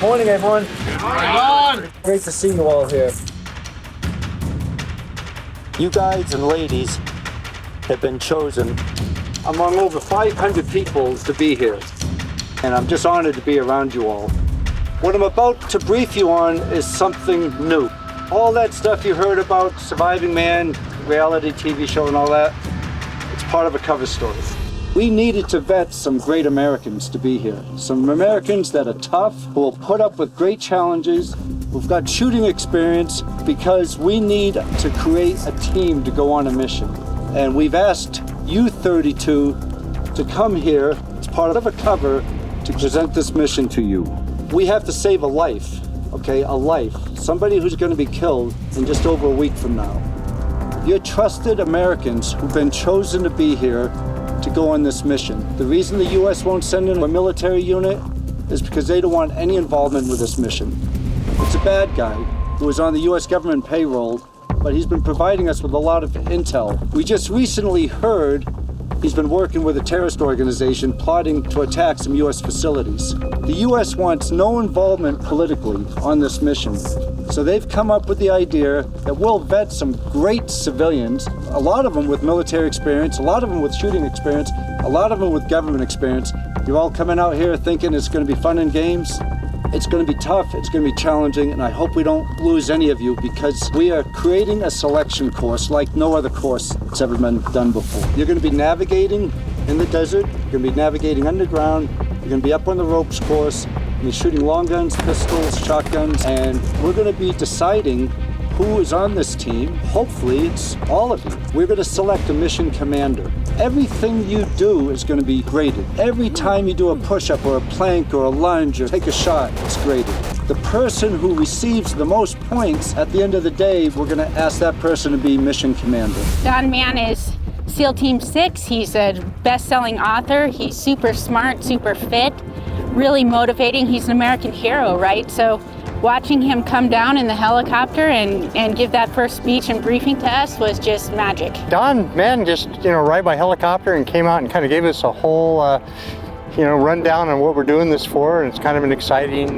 Morning, everyone. Good morning. Great to see you all here. You guys and ladies have been chosen among over 500 people to be here, and I'm just honored to be around you all. What I'm about to brief you on is something new. All that stuff you heard about, Surviving Man, reality TV show and all that, it's part of a cover story. We needed to vet some great Americans to be here. Some Americans that are tough, who will put up with great challenges, who've got shooting experience, because we need to create a team to go on a mission. And we've asked you 32 to come here as part of a cover to present this mission to you. We have to save a life, okay? A life. Somebody who's going to be killed in just over a week from now. You're trusted Americans who've been chosen to be here to go on this mission. The reason the U.S. won't send in a military unit is because they don't want any involvement with this mission. It's a bad guy who is on the U.S. government payroll, but he's been providing us with a lot of intel. We just recently heard he's been working with a terrorist organization plotting to attack some U.S. facilities. The U.S. wants no involvement politically on this mission. So they've come up with the idea that we'll vet some great civilians, a lot of them with military experience, a lot of them with shooting experience, a lot of them with government experience. You're all coming out here thinking it's going to be fun and games. It's going to be tough, it's going to be challenging, and I hope we don't lose any of you, because we are creating a selection course like no other course that's ever been done before. You're going to be navigating in the desert, you're going to be navigating underground, you're going to be up on the ropes course, you're going to be shooting long guns, pistols, shotguns, and we're going to be deciding who is on this team. Hopefully it's all of you. We're going to select a mission commander. Everything you do is going to be graded. Every time you do a push-up or a plank or a lunge or take a shot, it's graded. The person who receives the most points at the end of the day, we're going to ask that person to be mission commander. Don Mann is SEAL Team 6. He's a best-selling author. He's super smart, super fit, really motivating. He's an American hero, right? So watching him come down in the helicopter and give that first speech and briefing to us was just magic. Don Mann just, arrived by helicopter and came out and kind of gave us a whole, rundown on what we're doing this for. And it's kind of an exciting,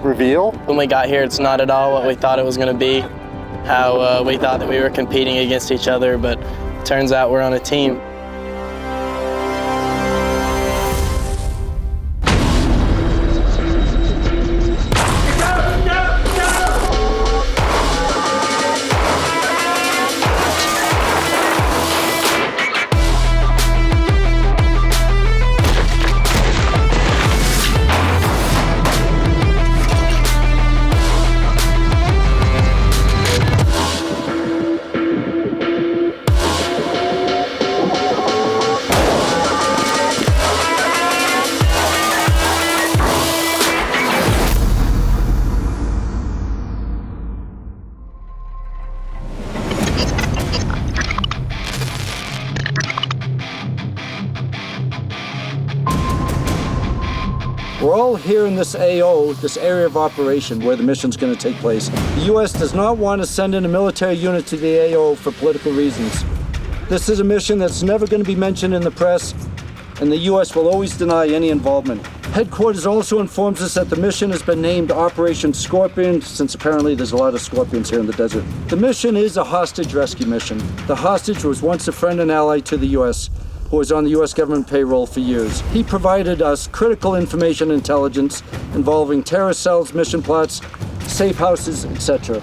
reveal. When we got here, it's not at all what we thought it was going to be, how we thought that we were competing against each other, but it turns out we're on a team. We're all here in this AO, this area of operation where the mission's going to take place. The U.S. does not want to send in a military unit to the AO for political reasons. This is a mission that's never going to be mentioned in the press, and the U.S. will always deny any involvement. Headquarters also informs us that the mission has been named Operation Scorpion, since apparently there's a lot of scorpions here in the desert. The mission is a hostage rescue mission. The hostage was once a friend and ally to the U.S., who was on the U.S. government payroll for years. He provided us critical information intelligence involving terrorist cells, mission plots, safe houses, etc.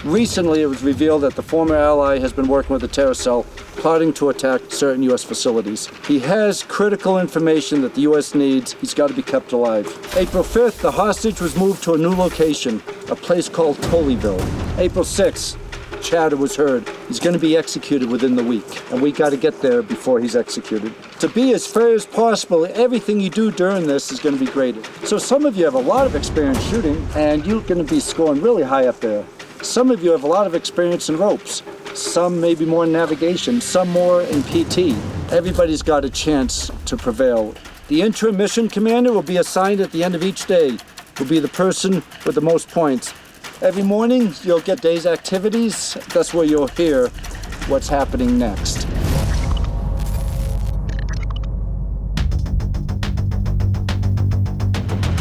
Recently, it was revealed that the former ally has been working with the terrorist cell, plotting to attack certain U.S. facilities. He has critical information that the U.S. needs. He's got to be kept alive. April 5th, the hostage was moved to a new location, a place called Tullyville. April 6th, chatter was heard. He's going to be executed within the week, and we got to get there before he's executed. To be as fair as possible, everything you do during this is going to be graded. So some of you have a lot of experience shooting, and you're going to be scoring really high up there. Some of you have a lot of experience in ropes. Some maybe more in navigation, some more in PT. Everybody's got a chance to prevail. The interim mission commander will be assigned at the end of each day, will be the person with the most points. Every morning, you'll get day's activities. That's where you'll hear what's happening next.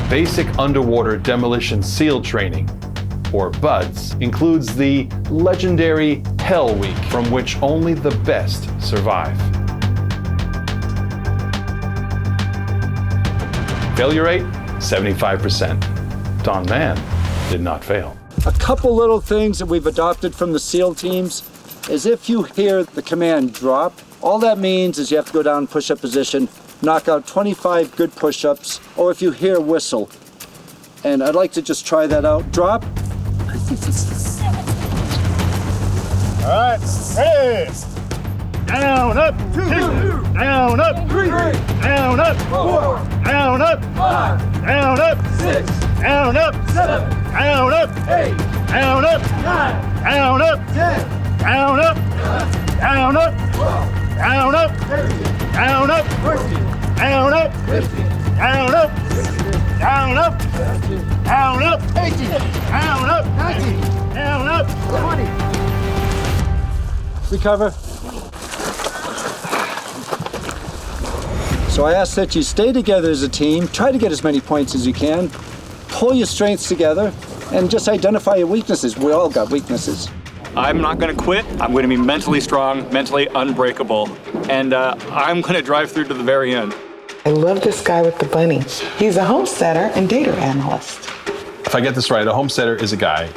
Basic Underwater Demolition SEAL Training, or BUDS, includes the legendary Hell Week, from which only the best survive. Failure rate, 75%. Don Mann did not fail. A couple little things that we've adopted from the SEAL teams is if you hear the command drop, all that means is you have to go down push-up position, knock out 25 good push-ups, or if you hear whistle. And I'd like to just try that out. Drop. All right, ready. Down, up, 2, down, up, 3, down, up, 4, down, up, 5, down, up, 6, down, up, 7, down, up, 8, down, up, 9, down, up, 10, down, up, down, up, 12, down, up, 13, down, up, 14, down, up, 15, down, up, 16, down, up, 17, down, up, 18, down, up, 19, down, up, 20. Recover. So I ask that you stay together as a team, try to get as many points as you can, pull your strengths together, and just identify your weaknesses. We all got weaknesses. I'm not going to quit. I'm going to be mentally strong, mentally unbreakable, and I'm going to drive through to the very end. I love this guy with the bunny. He's a homesteader and data analyst. If I get this right, a homesteader is a guy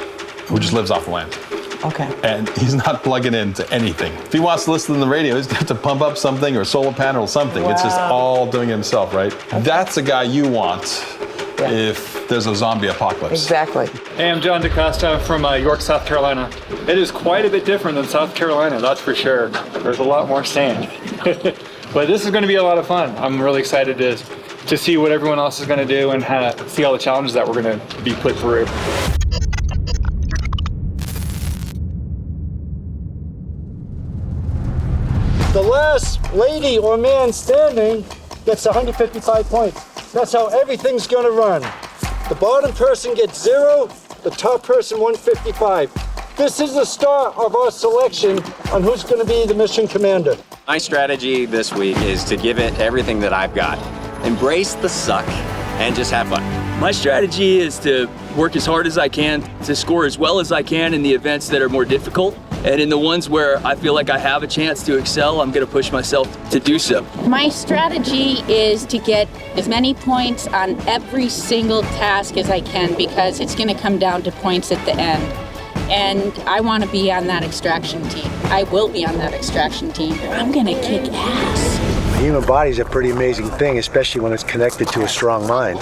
who just lives off the land. Okay. And he's not plugging into anything. If he wants to listen to the radio, he's got to pump up something or solar panel or something. Wow. It's just all doing it himself, right? Okay. That's a guy you want if there's a zombie apocalypse. Exactly. Hey, I'm John DeCosta from York, South Carolina. It is quite a bit different than South Carolina, that's for sure. There's a lot more sand. But this is going to be a lot of fun. I'm really excited to see what everyone else is going to do and see all the challenges that we're going to be put through. The last lady or man standing gets 155 points. That's how everything's gonna run. The bottom person gets 0, the top person 155. This is the start of our selection on who's gonna be the mission commander. My strategy this week is to give it everything that I've got. Embrace the suck and just have fun. My strategy is to work as hard as I can to score as well as I can in the events that are more difficult. And in the ones where I feel like I have a chance to excel, I'm going to push myself to do so. My strategy is to get as many points on every single task as I can because it's going to come down to points at the end. And I want to be on that extraction team. I will be on that extraction team. I'm going to kick ass. The human body is a pretty amazing thing, especially when it's connected to a strong mind.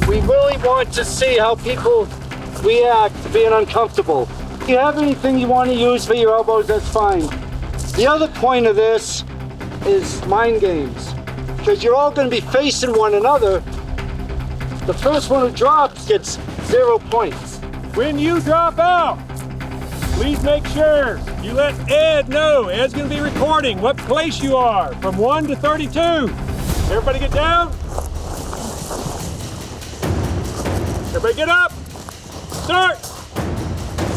We really want to see how people react to being uncomfortable. If you have anything you want to use for your elbows, that's fine. The other point of this is mind games, because you're all going to be facing one another. The first one who drops gets 0 points. When you drop out, please make sure you let Ed know. Ed's going to be recording what place you are from 1 to 32. Everybody get down. Everybody get up. Start.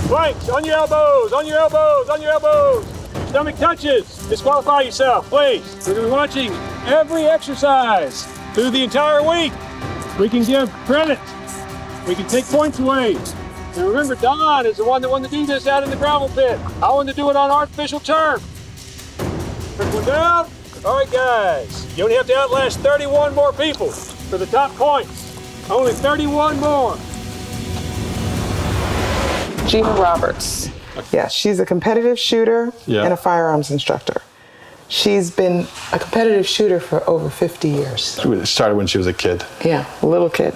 Planks on your elbows, on your elbows, on your elbows. Stomach touches. Disqualify yourself, please. We're going to be watching every exercise through the entire week. We can give credit. We can take points away. And remember, Don is the one that wanted to do this out in the gravel pit. I wanted to do it on artificial turf. Quick one down. All right, guys. You only have to outlast 31 more people for the top points. Only 31 more. Gina Roberts. Yeah, she's a competitive shooter and a firearms instructor. She's been a competitive shooter for over 50 years. It started when she was a kid. Yeah, a little kid.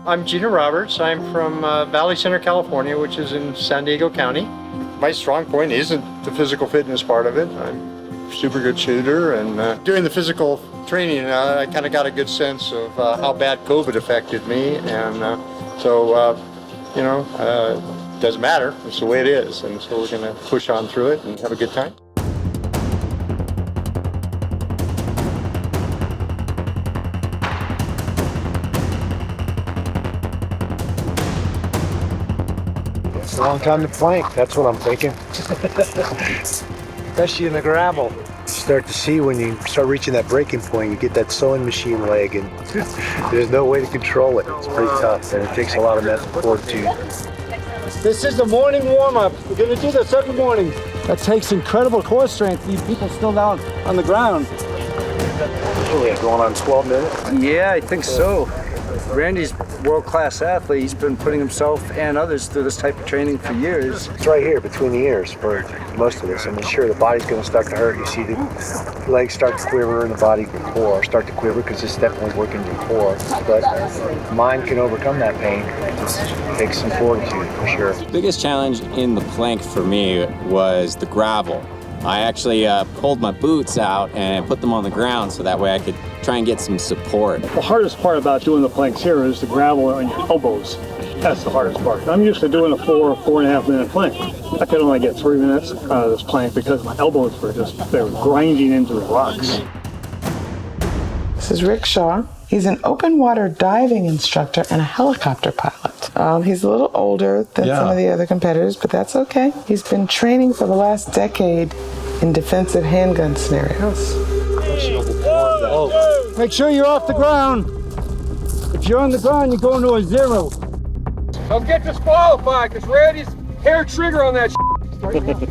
I'm Gina Roberts. I'm from Valley Center, California, which is in San Diego County. My strong point isn't the physical fitness part of it. I'm a super good shooter, and during the physical training, I kind of got a good sense of how bad COVID affected me, and doesn't matter. It's the way it is, and so we're going to push on through it and have a good time. It's a long time to plank, that's what I'm thinking. Especially in the gravel. start to see when you start reaching that breaking point, you get that sewing machine leg, and there's no way to control it. It's pretty tough, and it takes a lot of mental fortitude. This is the morning warm-up. We're gonna do this every morning. That takes incredible core strength. These people still down on the ground. Going on 12 minutes? Yeah, I think so. Randy's a world-class athlete. He's been putting himself and others through this type of training for years. It's right here between the ears for most of this. I mean, sure, the body's going to start to hurt. You see the legs start to quiver and the body core start to quiver because it's definitely working your core. But mind can overcome that pain. It just takes some fortitude for sure. The biggest challenge in the plank for me was the gravel. I actually pulled my boots out and put them on the ground so that way I could try and get some support. The hardest part about doing the planks here is the gravel on your elbows. That's the hardest part. I'm used to doing a 4.5 minute plank. I could only get 3 minutes out of this plank because my elbows were they were grinding into the rocks. This is Rick Shaw. He's an open water diving instructor and a helicopter pilot. He's a little older than some of the other competitors, but that's okay. He's been training for the last decade in defensive handgun scenarios. Make sure you're off the ground. If you're on the ground, you're going to a 0. Don't get disqualified because Randy's hair trigger on that I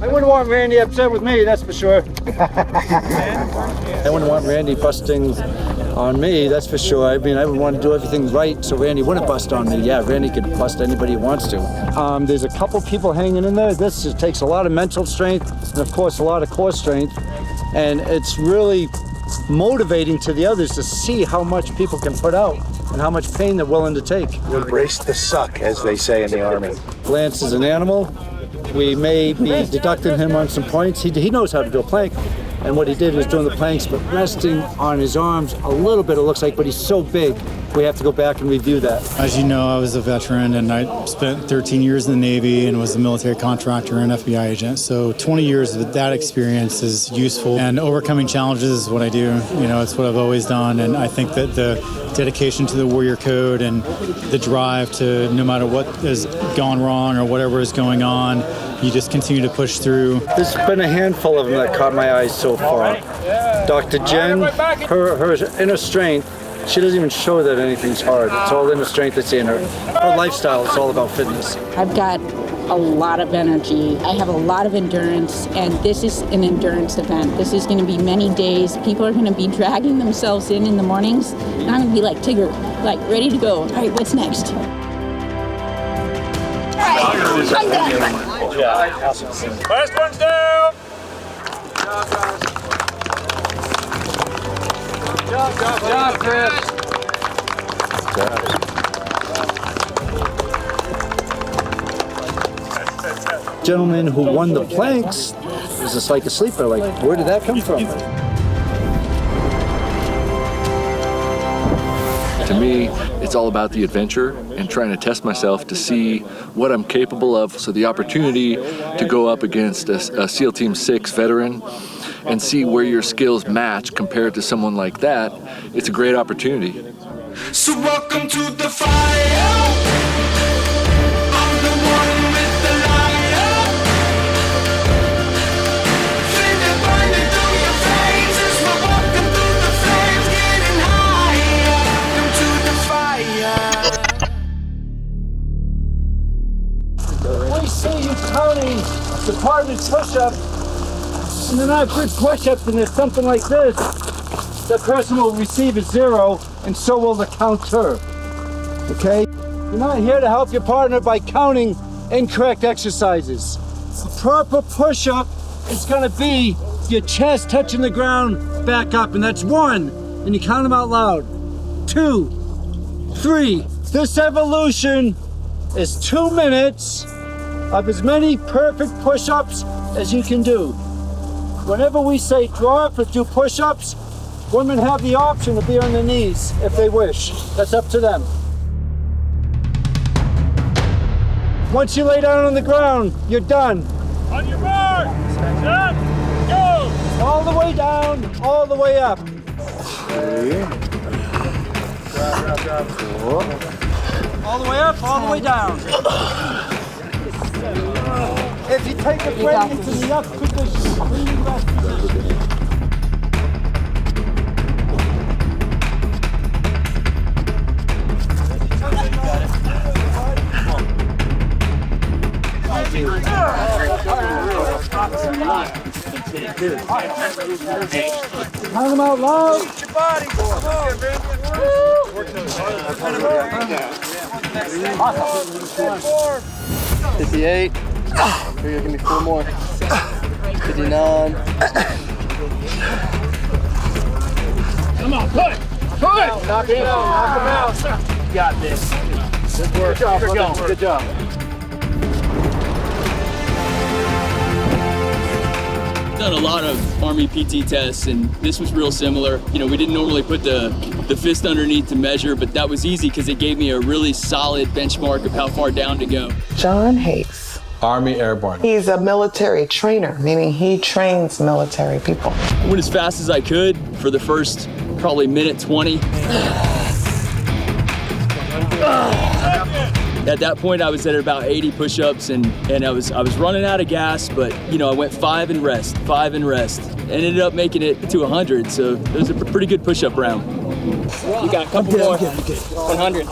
wouldn't want Randy upset with me, that's for sure. I wouldn't want Randy busting on me, that's for sure. I mean, I would want to do everything right so Randy wouldn't bust on me. Yeah, Randy could bust anybody he wants to. There's a couple people hanging in there. This just takes a lot of mental strength and, of course, a lot of core strength. And it's really motivating to the others to see how much people can put out and how much pain they're willing to take. Embrace the suck, as they say in the Army. Lance is an animal. We may be deducting him on some points. He knows how to do a plank. And what he did was doing the planks, but resting on his arms a little bit, it looks like, but he's so big, we have to go back and review that. As you know, I was a veteran and I spent 13 years in the Navy and was a military contractor and FBI agent. So 20 years of that experience is useful, and overcoming challenges is what I do. You know, it's what I've always done, and I think that the dedication to the warrior code and the drive to, no matter what has gone wrong or whatever is going on, you just continue to push through. There's been a handful of them that caught my eyes so far. Dr. Jen, her inner strength, she doesn't even show that anything's hard. It's all inner strength that's in her. Her lifestyle is all about fitness. I've got a lot of energy. I have a lot of endurance, and this is an endurance event. This is going to be many days. People are going to be dragging themselves in the mornings, and I'm going to be like Tigger, like ready to go. All right, what's next? All right, I'm done. Last one's down. Good job, Chris. Gentleman who won the planks was just like a sleeper. Like, where did that come from? To me, it's all about the adventure and trying to test myself to see what I'm capable of. So the opportunity to go up against a SEAL Team 6 veteran and see where your skills match compared to someone like that, it's a great opportunity. So welcome to the fire. I'm the one with the lighter. Feel it burning through your veins as we're walking through the flames, getting higher. Welcome to the fire. We see you counting the department push-up, and they're not good push-ups, and there's something like this. The person will receive a 0, and so will the counter. Okay? You're not here to help your partner by counting incorrect exercises. A proper push-up is going to be your chest touching the ground, back up, and that's 1, and you count them out loud. 2, 3. This evolution is 2 minutes of as many perfect push-ups as you can do. Whenever we say drop or do push-ups, women have the option to be on their knees if they wish. That's up to them. Once you lay down on the ground, you're done. On your mark, set, go! All the way down, all the way up. 3. All the way up, all the way down. If you take a break into the up position, really rest position. Count them out loud. 58. Here, give me 4 more. 59. Come on, put! Knock him out. You got this. Good work. Good job, brother. Good job. Done a lot of Army PT tests, and this was real similar. You know, we didn't normally put the fist underneath to measure, but that was easy because it gave me a really solid benchmark of how far down to go. John Hayes. Army Airborne. He's a military trainer, meaning he trains military people. I went as fast as I could for the first probably minute 20. At that point, I was at about 80 push-ups, and I was running out of gas, but you know, I went 5 and rest, ended up making it to 100. So it was a pretty good push-up round. You got a couple more. 100.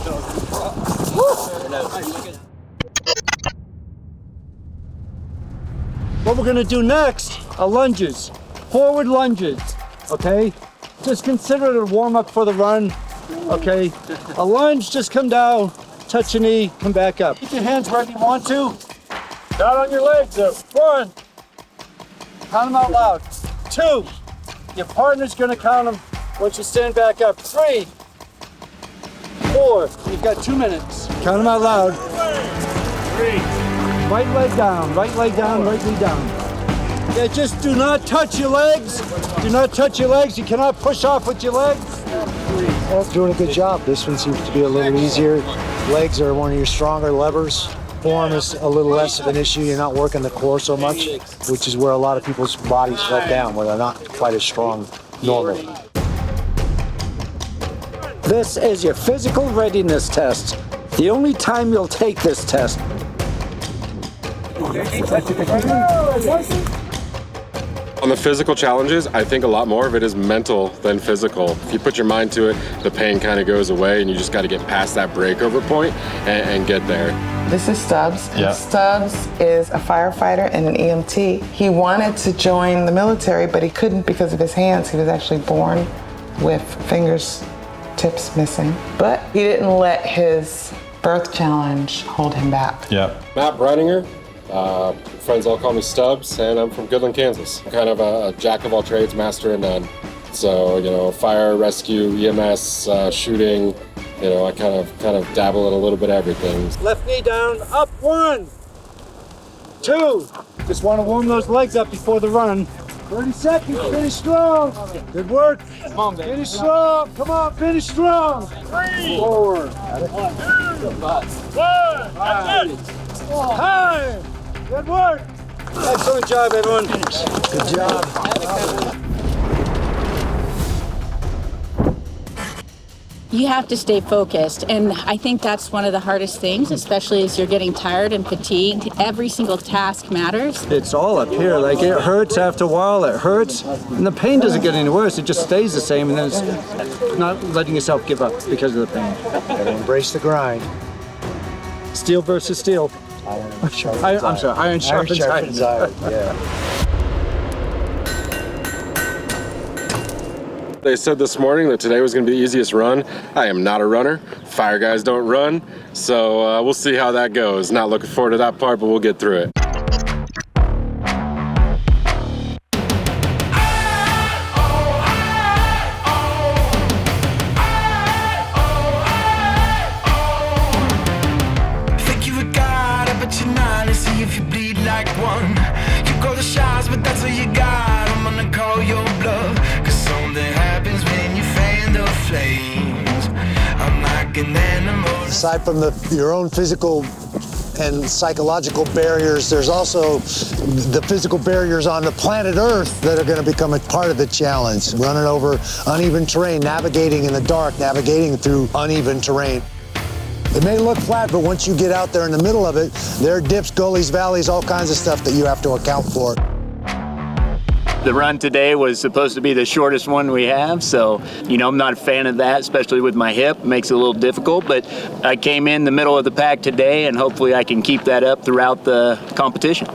What we're gonna do next are lunges, forward lunges, okay? Just consider it a warm-up for the run, okay? A lunge, just come down, touch your knee, come back up. Keep your hands wherever you want to. Down on your legs there. 1, count them out loud. 2, your partner's gonna count them once you stand back up. 3, 4, you've got 2 minutes. Count them out loud. 3. Right leg down, right leg down, right knee down. Yeah, just do not touch your legs. Do not touch your legs. You cannot push off with your legs. Well, doing a good job. This one seems to be a little easier. Legs are one of your stronger levers. Form is a little less of an issue. You're not working the core so much, which is where a lot of people's bodies let down, where they're not quite as strong normally. This is your physical readiness test. The only time you'll take this test. On the physical challenges, I think a lot more of it is mental than physical. If you put your mind to it, the pain kind of goes away, and you just got to get past that breakover point and get there. This is Stubbs. Yeah. Stubbs is a firefighter and an EMT. He wanted to join the military, but he couldn't because of his hands. He was actually born with fingers tips missing. But he didn't let his birth challenge hold him back. Yeah. Matt Breininger. Friends all call me Stubbs, and I'm from Goodland, Kansas. I'm kind of a jack of all trades, master of none. So, you know, fire, rescue, EMS, shooting, you know, I kind of dabble in a little bit of everything. Left knee down, up. 1, 2. Just want to warm those legs up before the run. 30 seconds, finish strong. Good work. Come on, baby. Finish strong. Come on, finish strong. 3, 4, 1. That's it. time. Good work. Excellent job, everyone. Good job. You have to stay focused, and I think that's one of the hardest things, especially as you're getting tired and fatigued. Every single task matters. It's all up here. Like, it hurts after a while. It hurts, and the pain doesn't get any worse. It just stays the same, and then it's not letting yourself give up because of the pain. Gotta embrace the grind. Steel versus steel. Iron sharpens iron. Iron sharpens iron. Yeah. They said this morning that today was going to be the easiest run. I am not a runner. Fire guys don't run. So we'll see how that goes. Not looking forward to that part, but we'll get through it. Think you a god, but you're not. Let's see if you bleed like one. You call the shots, but that's all you got. I'm gonna call your bluff, 'cause something happens when you fan the flames. I'm like an animal. Aside from your own physical and psychological barriers, there's also the physical barriers on the planet Earth that are going to become a part of the challenge. Running over uneven terrain, navigating in the dark, navigating through uneven terrain. It may look flat, but once you get out there in the middle of it, there are dips, gullies, valleys, all kinds of stuff that you have to account for. The run today was supposed to be the shortest one we have, so, you know, I'm not a fan of that, especially with my hip. It makes it a little difficult, but I came in the middle of the pack today, and hopefully I can keep that up throughout the competition.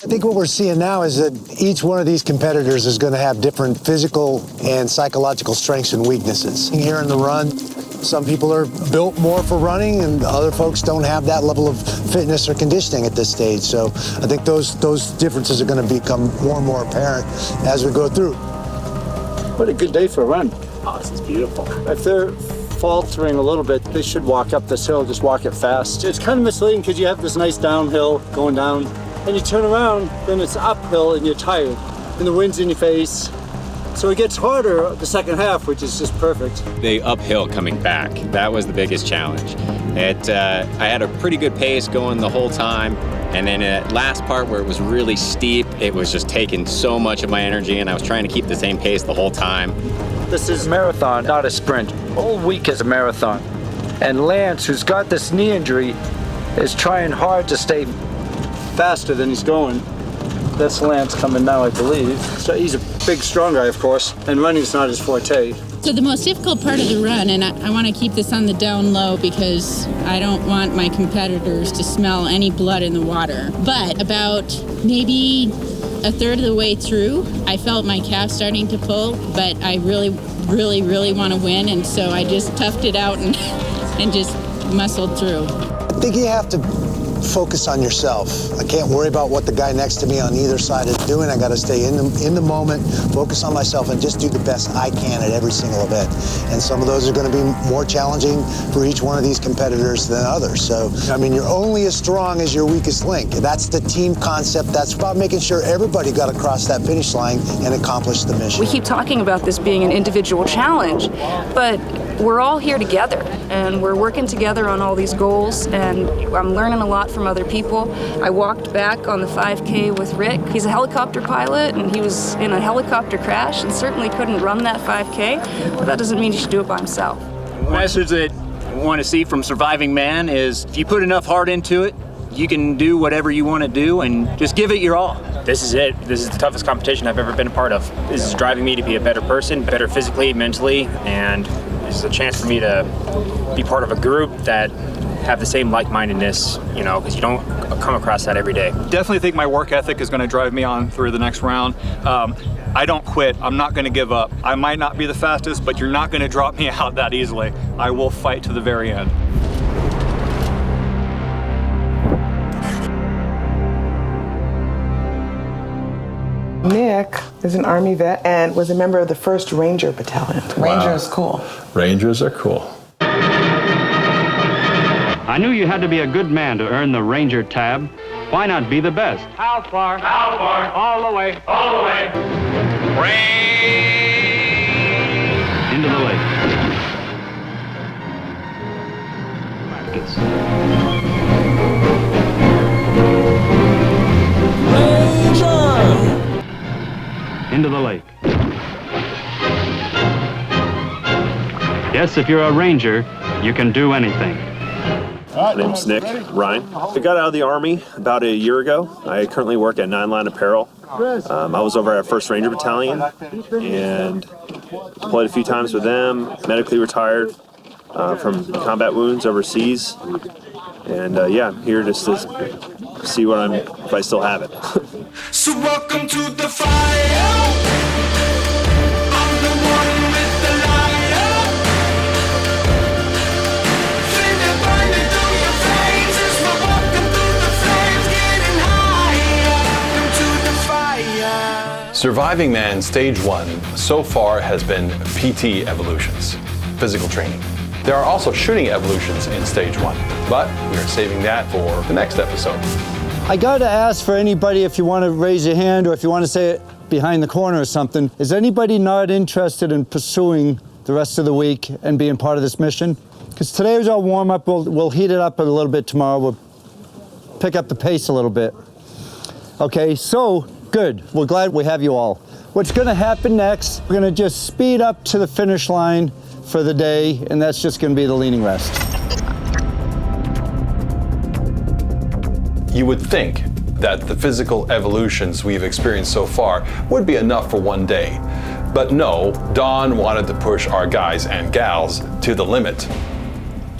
I think what we're seeing now is that each one of these competitors is going to have different physical and psychological strengths and weaknesses. Here in the run, some people are built more for running and other folks don't have that level of fitness or conditioning at this stage. So I think those differences are going to become more and more apparent as we go through. What a good day for a run. Oh, this is beautiful. If they're faltering a little bit, they should walk up this hill, just walk it fast. It's kind of misleading because you have this nice downhill going down, and you turn around, then it's uphill and you're tired, and the wind's in your face. So it gets harder the second half, which is just perfect. The uphill coming back, that was the biggest challenge. I had a pretty good pace going the whole time, and then that last part where it was really steep, it was just taking so much of my energy, and I was trying to keep the same pace the whole time. This is a marathon, not a sprint. Whole week is a marathon. And Lance, who's got this knee injury, is trying hard to stay faster than he's going. That's Lance coming now, I believe. So he's a big, strong guy, of course, and running's not his forte. So the most difficult part of the run, and I want to keep this on the down low because I don't want my competitors to smell any blood in the water. But about maybe a third of the way through, I felt my calf starting to pull, but I really want to win, and so I just toughed it out and just muscled through. I think you have to focus on yourself. I can't worry about what the guy next to me on either side is doing. I got to stay in the moment, focus on myself, and just do the best I can at every single event. And some of those are going to be more challenging for each one of these competitors than others. So, I mean, you're only as strong as your weakest link. That's the team concept. That's about making sure everybody got across that finish line and accomplished the mission. We keep talking about this being an individual challenge, but we're all here together, and we're working together on all these goals, and I'm learning a lot from other people. I walked back on the 5K with Rick. He's a helicopter pilot, and he was in a helicopter crash and certainly couldn't run that 5K, but that doesn't mean he should do it by himself. The message that I want to see from Surviving Man is if you put enough heart into it, you can do whatever you want to do and just give it your all. This is it. This is the toughest competition I've ever been a part of. This is driving me to be a better person, better physically, mentally, and this is a chance for me to be part of a group that have the same like-mindedness, you know, because you don't come across that every day. Definitely think my work ethic is going to drive me on through the next round. I don't quit. I'm not going to give up. I might not be the fastest, but you're not going to drop me out that easily. I will fight to the very end. Nick is an Army vet and was a member of the 1st Ranger Battalion. Ranger is cool. Rangers are cool. I knew you had to be a good man to earn the Ranger tab. Why not be the best? How far? How far? All the way. All the way. Into the lake. Practice. Into the lake. Yes, if you're a ranger, you can do anything. My name's Nick Ryan. I got out of the Army about a year ago. I currently work at 9 Line Apparel. I was over at 1st Ranger Battalion and played a few times with them, medically retired from combat wounds overseas. And yeah, I'm here just to see what if I still have it. So welcome to the fire. I'm the one with the liar. Feel it burning through your veins as we're walking through the flames, getting higher. Welcome to the fire. Surviving Man Stage 1 so far has been PT evolutions, physical training. There are also shooting evolutions in Stage 1, but we are saving that for the next episode. I gotta ask for anybody, if you want to raise your hand or if you want to say it behind the corner or something, is anybody not interested in pursuing the rest of the week and being part of this mission? Because today was our warm-up. We'll heat it up a little bit tomorrow. We'll pick up the pace a little bit. Okay, so good. We're glad we have you all. What's gonna happen next, we're gonna just speed up to the finish line for the day, and that's just gonna be the leaning rest. You would think that the physical evolutions we've experienced so far would be enough for one day. But no, Don wanted to push our guys and gals to the limit,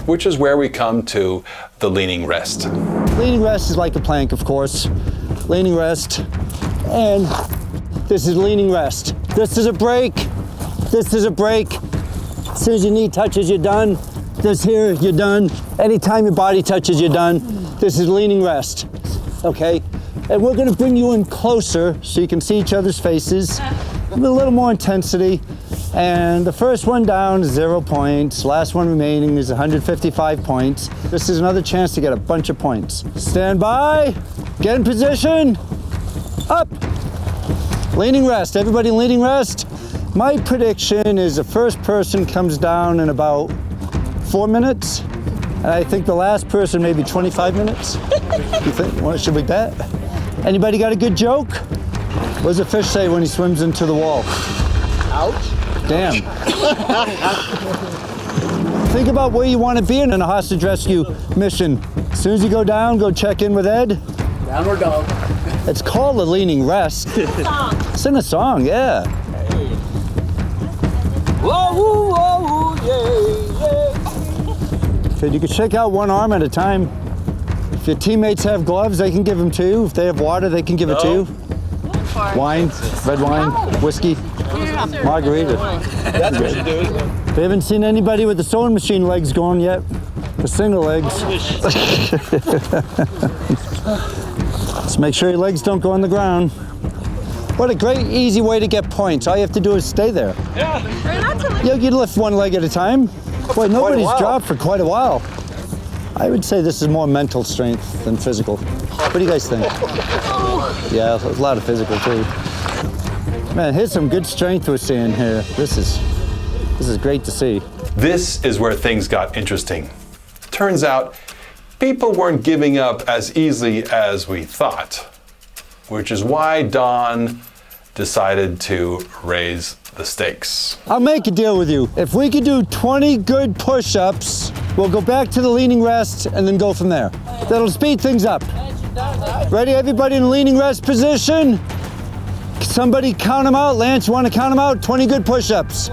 which is where we come to the leaning rest. Leaning rest is like a plank, of course. leaning rest, and this is leaning rest. This is a break. This is a break. As soon as your knee touches, you're done. This here, you're done. Anytime your body touches, you're done. This is leaning rest, okay? And we're gonna bring you in closer so you can see each other's faces with a little more intensity. And the first one down is 0 points. Last one remaining is 155 points. This is another chance to get a bunch of points. Stand by, get in position, up. Leaning rest, everybody leaning rest. My prediction is the first person comes down in about 4 minutes. And I think the last person maybe 25 minutes. You think, well, should we bet? Anybody got a good joke? What does the fish say when he swims into the wall? Ouch. Damn. Think about where you want to be in a hostage rescue mission. As soon as you go down, go check in with Ed. Downward dog. It's called a leaning rest. Sing a song, yeah. Whoa, whoa, whoa, yeah, yeah. Okay, you can shake out one arm at a time. If your teammates have gloves, they can give them to you. If they have water, they can give it to you. Wine, red wine, whiskey, margarita. That's what you do. We haven't seen anybody with the sewing machine legs going yet. The single legs. Just make sure your legs don't go on the ground. What a great, easy way to get points. All you have to do is stay there. Yeah, you lift one leg at a time. Boy, nobody's dropped for quite a while. I would say this is more mental strength than physical. What do you guys think? Yeah, a lot of physical too. Man, here's some good strength we're seeing here. This is great to see. This is where things got interesting. Turns out, people weren't giving up as easily as we thought, which is why Don decided to raise the stakes. I'll make a deal with you. If we could do 20 good push-ups, we'll go back to the leaning rest and then go from there. That'll speed things up. Ready, everybody in leaning rest position? Somebody count them out. Lance, you want to count them out? 20 good push-ups.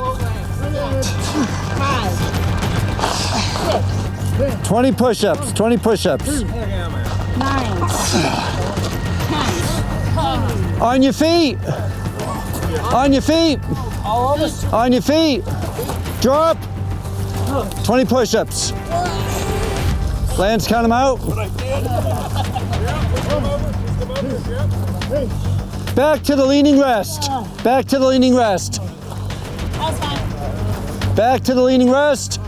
20 push-ups, 20 push-ups. 9. On your feet. On your feet. On your feet. Drop. 20 push-ups. Lance, count them out. Back to the leaning rest. Back to the leaning rest. Back to the leaning rest.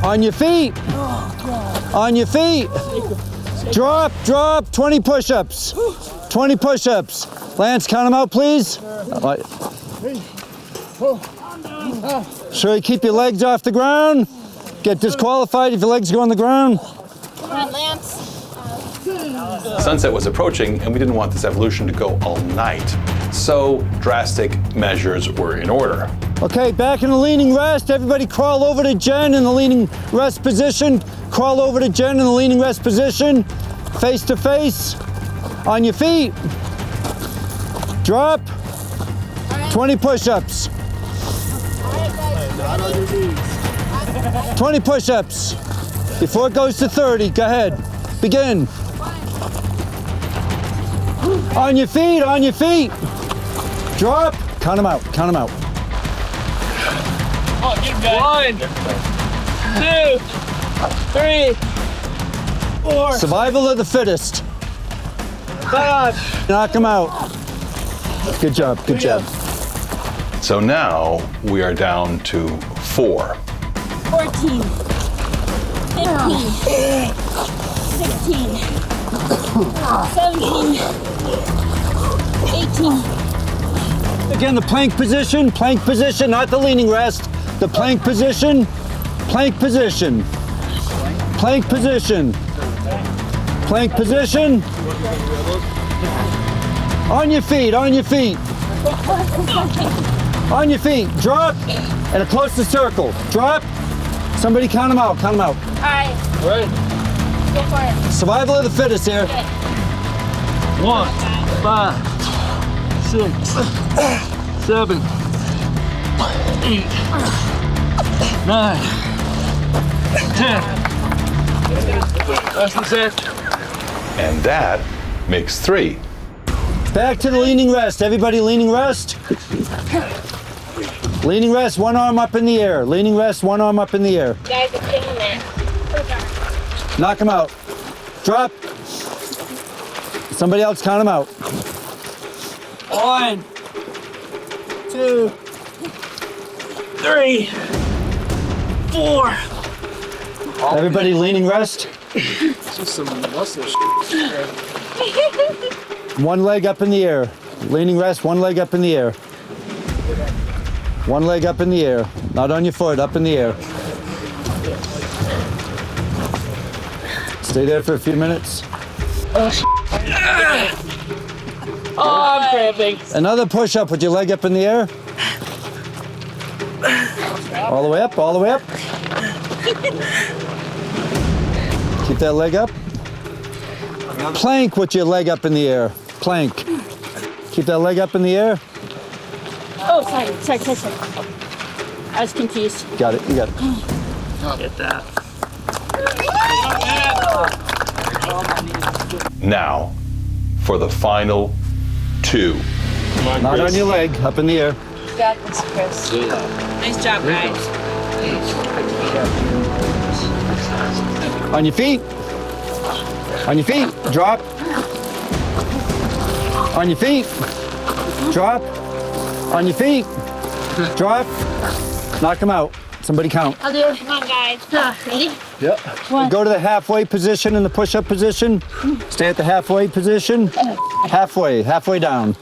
On your feet. On your feet. Drop, drop, 20 push-ups. 20 push-ups. Lance, count them out, please. Sure you keep your legs off the ground. Get disqualified if your legs go on the ground. Come on, Lance. Sunset was approaching, and we didn't want this evolution to go all night. So drastic measures were in order. Okay, back in the leaning rest. Everybody crawl over to Jen in the leaning rest position. Crawl over to Jen in the leaning rest position. Face to face. On your feet. Drop. 20 push-ups. 20 push-ups. Before it goes to 30, go ahead. Begin. On your feet, on your feet. Drop. Count them out, count them out. Oh, get him, 1, 2, 3, 4. Survival of the fittest. 5. Knock them out. Good job, good job. So now we are down to 4. 14. 15. 16. 17. 18. Again, the plank position, not the leaning rest. The plank position, plank position. Plank position. Plank position. On your feet, on your feet. On your feet, drop, and a close to circle. Drop, somebody count them out, count them out. All right. Go for it. Survival of the fittest here. 1, 5, 6, 7, 8, 9, 10, And that makes 3. Back to the leaning rest. Everybody leaning rest. Leaning rest, one arm up in the air. Leaning rest, one arm up in the air. Guys, it's getting there. Knock him out. Drop. Somebody else count him out. 1, 2, 3, 4. Everybody leaning rest. Just some muscle One leg up in the air. Leaning rest, one leg up in the air. One leg up in the air. Not on your foot, up in the air. Stay there for a few minutes. Oh, I'm cramping. Another push-up with your leg up in the air. All the way up, all the way up. Keep that leg up. Plank with your leg up in the air. Plank. Keep that leg up in the air. Oh, sorry. I was confused. Got it, you got it. Get that. Now, for the final 2. Not on your leg, up in the air. You got this, Chris. Nice job, guys. On your feet. On your feet. Drop. On your feet. Drop. On your feet. Drop. Knock him out. Somebody count. I'll do it. Come on, guys. Ready? Yep. Go to the halfway position in the push-up position. Stay at the halfway position. Halfway down.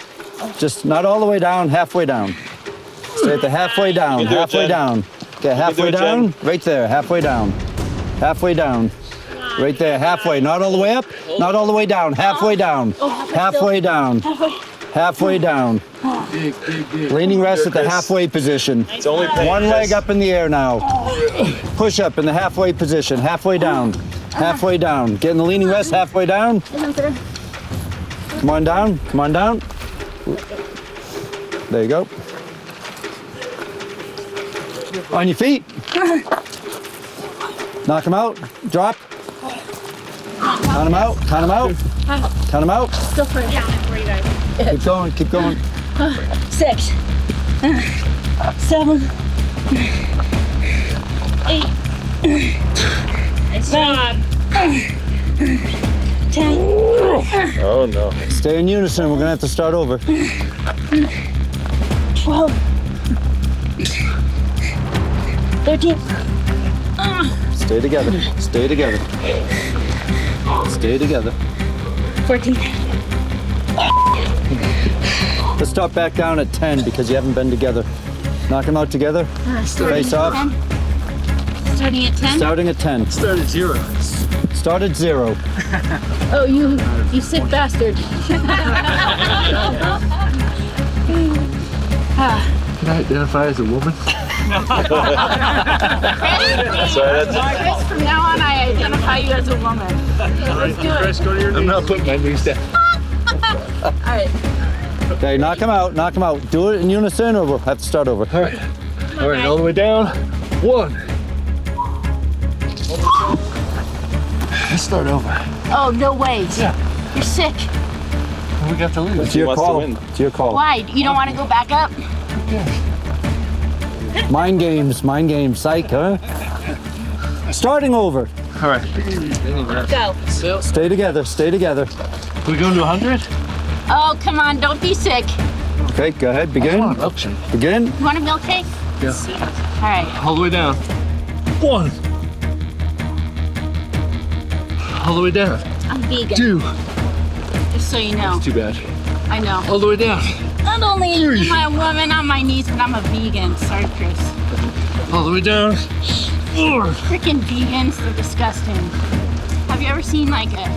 Just not all the way down, halfway down. Stay at the halfway down, halfway down. Okay, halfway down, right there, halfway down. Halfway down. Right there, halfway, not all the way up, not all the way down, halfway down. Halfway down. Halfway down. Leaning rest at the halfway position. One leg up in the air now. Push up in the halfway position, halfway down. Halfway down. Get in the leaning rest, halfway down. Come on down, come on down. There you go. On your feet. Knock him out. Drop. Count him out. Count him out. Count him out. Still for you guys. Keep going. Keep going. 6, 7, 8. Nice job. 10. Oh no. Stay in unison. We're gonna have to start over. 12. 13. Stay together. Stay together. Stay together. 14. Let's start back down at 10 because you haven't been together. Knock them out together. Face off. 10. Starting at 10? Starting at 10. Start at 0. Start at 0. Oh, you sick bastard. Can I identify as a woman? Chris, from now on, I identify you as a woman. Let's do it. I'm not putting my knees down. All right. Okay, knock them out. Knock them out. Do it in unison or we'll have to start over. All right. All right, all the way down. 1. Let's start over. Oh, no way. Yeah. You're sick. We got to lose. It's your call. It's your call. Why? You don't want to go back up? Mind games, psych, huh? Starting over. All right. Go. Stay together, stay together. We going to 100? Oh, come on. Don't be sick. Okay, go ahead, begin. Begin. You want a milkshake? Yeah. All right. All the way down. 1. All the way down. I'm vegan. 2. Just so you know. Too bad. I know. All the way down. Not only am I a woman on my knees, but I'm a vegan. Sorry, Chris. All the way down. 4. Freaking vegans, they're disgusting. Have you ever seen like a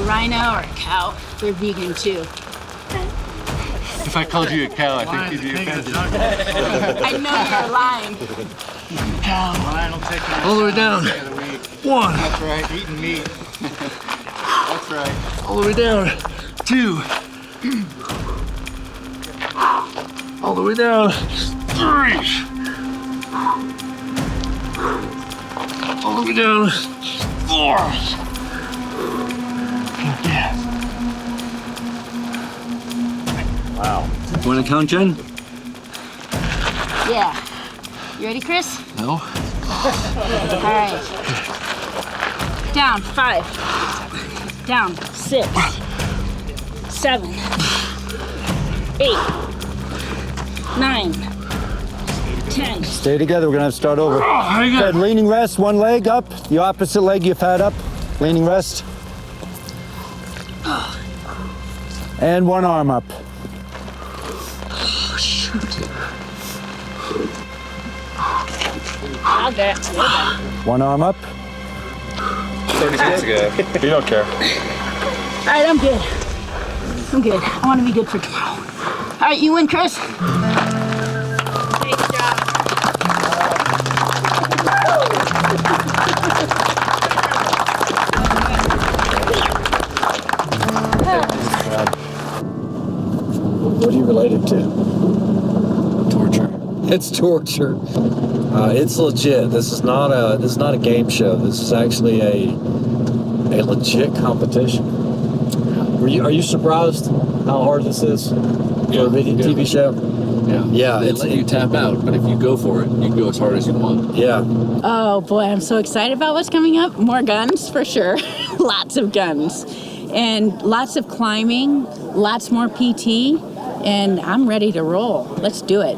rhino or a cow? They're vegan too. If I called you a cow, I think you'd be offended. I know you're lying. All the way down. 1. That's right, eating meat. That's right. All the way down. 2. All the way down. 3. All the way down. yours. Wow. Want to count, Jen? Yeah. You ready, Chris? No. All right. Down 5. Down 6. 7. 8. 9. 10. Stay together, we're gonna have to start over. Good, leaning rest, one leg up, the opposite leg you fat up. Leaning rest. And one arm up. Oh, shoot. I'll get it. One arm up. 30 seconds ago. You don't care. All right, I'm good. I'm good. I want to be good for tomorrow. All right, you win, Chris. Nice job. What are you related to? Torture. It's torture. It's legit. This is not a game show. This is actually a legit competition. Are you surprised how hard this is for a TV show? Yeah. They let you tap out, but if you go for it, you can go as hard as you want. Yeah. Oh boy, I'm so excited about what's coming up. More guns for sure. Lots of guns. And lots of climbing, lots more PT, and I'm ready to roll. Let's do it.